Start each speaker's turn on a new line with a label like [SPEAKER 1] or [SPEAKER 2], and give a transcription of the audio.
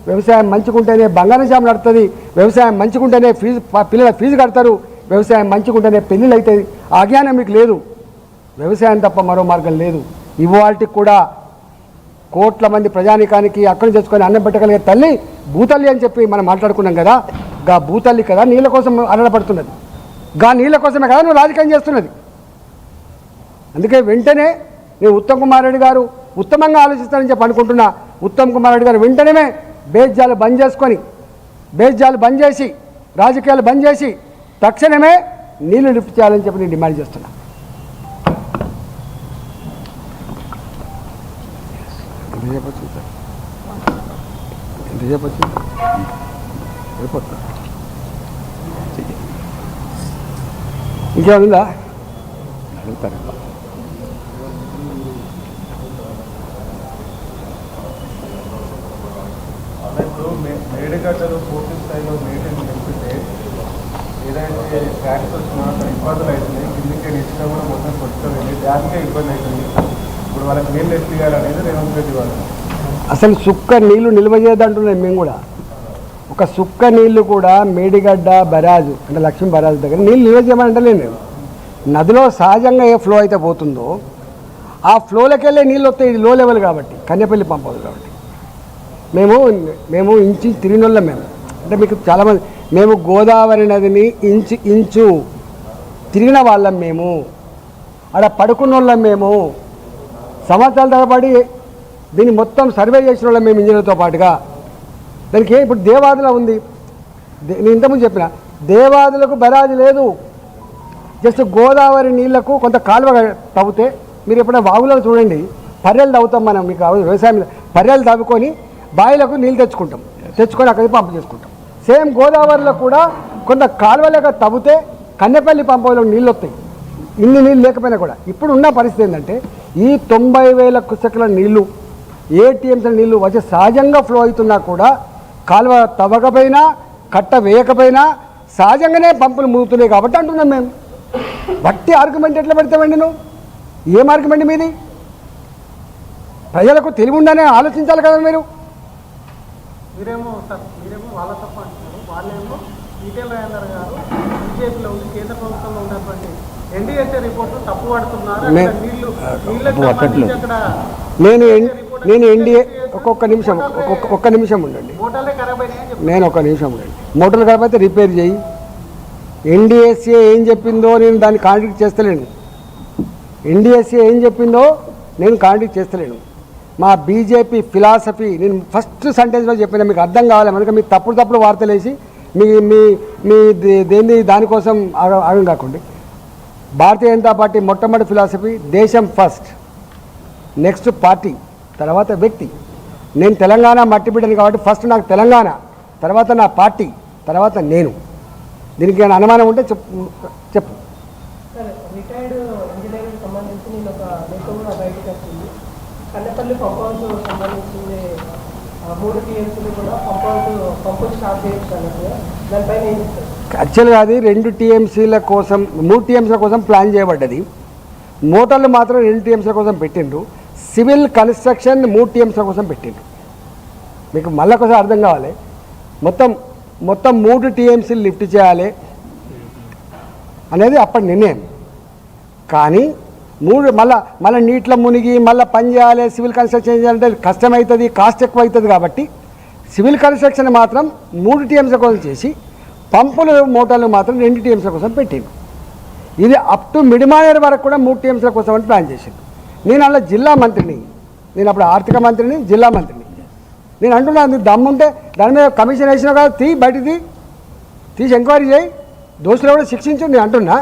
[SPEAKER 1] వ్యవసాయం మంచిగుంటేనే బంగారం షాప్ నడుస్తుంది, వ్యవసాయం మంచిగుంటేనే పిల్లల ఫీజు కడతారు, వ్యవసాయం మంచిగుంటేనే పెళ్ళిళ్ళు అవుతాయి. ఆ అజ్ఞానం మీకు లేదు. వ్యవసాయం తప్ప మరో మార్గం లేదు. ఇవాళకి కూడా కోట్ల మంది ప్రజానికానికి అక్కడి నుంచి తెచ్చుకొని అన్నం పెట్టగలిగే తల్లి భూతల్లి అని చెప్పి మనం మాట్లాడుకున్నాం కదా. గా భూతల్లి కదా నీళ్ళ కోసం అలడపడుతున్నది, గా నీళ్ళ కోసమే కదా నువ్వు రాజకీయం చేస్తున్నది. అందుకే వెంటనే నేను ఉత్తమ్ కుమార్ రెడ్డి గారు ఉత్తమంగా ఆలోచిస్తానని చెప్పి అనుకుంటున్నా. ఉత్తమ్ కుమార్ రెడ్డి గారు వెంటనే బేజ్జాలు బంద్ చేసి రాజకీయాలు బంద్ చేసి తక్షణమే నీళ్లు లిఫ్ట్ చేయాలని చెప్పి నేను డిమాండ్ చేస్తున్నా. ఇంకేముందా అడుగుతారు.
[SPEAKER 2] మేడిగడ్డలు పూర్తి స్థాయిలో నీటిని నింపితే ఏదైతే ట్యాక్స్ వచ్చినా అక్కడ ఇబ్బందులు అవుతున్నాయి. కిందికి ఇచ్చినా కూడా మొత్తం కొట్టుకోలేదు, దానికే ఇబ్బంది అవుతుంది. ఇప్పుడు వాళ్ళకి నీళ్ళు ఎత్తియాలనేది రేవంత్ రెడ్డి వాళ్ళు.
[SPEAKER 1] అసలు సుక్క నీళ్లు నిల్వ చేయదంటున్నాం మేము కూడా. ఒక సుక్క నీళ్లు కూడా మేడిగడ్డ బరాజు అంటే లక్ష్మీ బరాజు దగ్గర నీళ్ళు నిల్వ చేయమని అంటలేను నేను. నదిలో సహజంగా ఏ ఫ్లో అయితే పోతుందో ఆ ఫ్లోలోకి వెళ్ళే నీళ్ళు వస్తాయి. ఇది లో లెవెల్ కాబట్టి కన్యపల్లి పంప్ హౌస్ కాబట్టి మేము ఇంచు తిరిగినోళ్ళం. మేము అంటే మీకు చాలామంది మేము గోదావరి నదిని ఇంచు తిరిగిన వాళ్ళం. మేము అక్కడ పడుకున్న వాళ్ళం. మేము సంవత్సరాల తరబడి దీన్ని మొత్తం సర్వే చేసిన వాళ్ళం మేము ఇంజనీర్తో పాటుగా. దానికి ఇప్పుడు దేవాదుల ఉంది. నేను ఇంతకుముందు చెప్పిన దేవాదులకు బరాజు లేదు. జస్ట్ గోదావరి నీళ్లకు కొంత కాలువ తవ్వుతే మీరు ఎప్పుడైనా వాగులలో చూడండి, పర్రెలు తవ్వుతాం మనం. మీకు వ్యవసాయం పర్రెలు తవ్వుకొని బావిలకు నీళ్ళు తెచ్చుకొని అక్కడికి పంపు చేసుకుంటాం. సేమ్ గోదావరిలో కూడా కొంత కాలువలేక తవ్వుతే కన్నెపల్లి పంపులో నీళ్ళు వస్తాయి. ఇన్ని నీళ్ళు లేకపోయినా కూడా ఇప్పుడు ఉన్న పరిస్థితి ఏంటంటే ఈ 90,000 క్యూసెక్ల నీళ్లు ఏటీఎంల నీళ్లు వచ్చి సహజంగా ఫ్లో అవుతున్నా కూడా కాలువ తవ్వకపోయినా కట్ట వేయకపోయినా సహజంగానే పంపులు మూగుతున్నాయి కాబట్టి అంటున్నాం మేము. బట్టి ఆర్గ్యుమెంట్ ఎట్లా పెడతామండి? నువ్వు ఏం ఆర్గ్యుమెంట్ మీది? ప్రజలకు తెలివి ఉందనే ఆలోచించాలి కదా మీరు.
[SPEAKER 2] మీరేమో వాళ్ళ తప్ప అంటున్నారు, వాళ్ళేమో ఈటెల రాజేందర్ గారు బీజేపీలో ఉంది, కేంద్ర ప్రభుత్వంలో ఉన్నటువంటి ఎన్డీఎస్ఏ రిపోర్టు తప్పు పడుతున్నారు.
[SPEAKER 1] నేను ఎన్డీఏ ఒక్క నిమిషం ఉండండి. నేను ఒక్క నిమిషం ఉండండి. మోటార్లు ఖరాబ్ అయితే రిపేర్ చేయి. ఎన్డీఎస్ఏ ఏం చెప్పిందో నేను దాన్ని కాంట్రాక్ట్ చేస్తలేను. ఎన్డీఎస్ఏ ఏం చెప్పిందో నేను కాంట్రాక్ట్ చేస్తలేను. మా బీజేపీ ఫిలాసఫీ నేను ఫస్ట్ సెంటెన్స్లో చెప్పిన, మీకు అర్థం కావాలి. మనకు మీరు తప్పుడు వార్తలు వేసి మీ దేన్ని దానికోసం ఆగం కాకుండా భారతీయ జనతా పార్టీ మొట్టమొదటి ఫిలాసఫీ దేశం ఫస్ట్, నెక్స్ట్ పార్టీ, తర్వాత వ్యక్తి. నేను తెలంగాణ మట్టి బిడ్డని కాబట్టి ఫస్ట్ నాకు తెలంగాణ, తర్వాత నా పార్టీ, తర్వాత నేను. దీనికి ఏమైనా అనుమానం ఉంటే చెప్పు.
[SPEAKER 3] రిటైర్డ్ ఇంజనీరింగ్ సంబంధించి నేను ఒక లేఖ కూడా బయటకు వచ్చింది. కన్నెపల్లి పంప్ హౌస్ సంబంధించి 3 టీఎంసీలు కూడా పంపులు స్టార్ట్ చేయొచ్చు అన్నట్టుగా దానిపైన ఏం చెప్తారు?
[SPEAKER 1] యాక్చువల్గా అది 2 టీఎంసీల కోసం 3 టీఎంసీల కోసం ప్లాన్ చేయబడ్డది. మోటార్లు మాత్రం 2 టీఎంసీల కోసం పెట్టిండ్రు. సివిల్ కన్స్ట్రక్షన్ 3 టీఎంసీల కోసం పెట్టిండ్రు. మీకు మళ్ళీ ఒకసారి అర్థం కావాలి. మొత్తం 3 టీఎంసీలు లిఫ్ట్ చేయాలి అనేది అప్పటి నిర్ణయం. కానీ మళ్ళీ నీటిలో మునిగి మళ్ళీ పని చేయాలి, సివిల్ కన్స్ట్రక్షన్ చేయాలంటే కష్టమవుతుంది, కాస్ట్ ఎక్కువ అవుతుంది. కాబట్టి సివిల్ కన్స్ట్రక్షన్ మాత్రం 3 టీఎంసీల కోసం చేసి పంపులు మోటార్లు మాత్రం 2 టీఎంసీల కోసం పెట్టిండు. ఇది అప్ టు మిడిమానేర్ వరకు కూడా 3 టీఎంసీల కోసం అని ప్లాన్ చేసిండు. నేను అలా జిల్లా మంత్రిని, నేను అప్పుడు ఆర్థిక మంత్రిని, జిల్లా మంత్రిని. నేను అంటున్నాను, దమ్ముంటే దాని మీద కమిషన్ వేసినా కదా బయటికి తీసి ఎంక్వైరీ చేయి, దోషులు కూడా శిక్షించు. నేను అంటున్నా.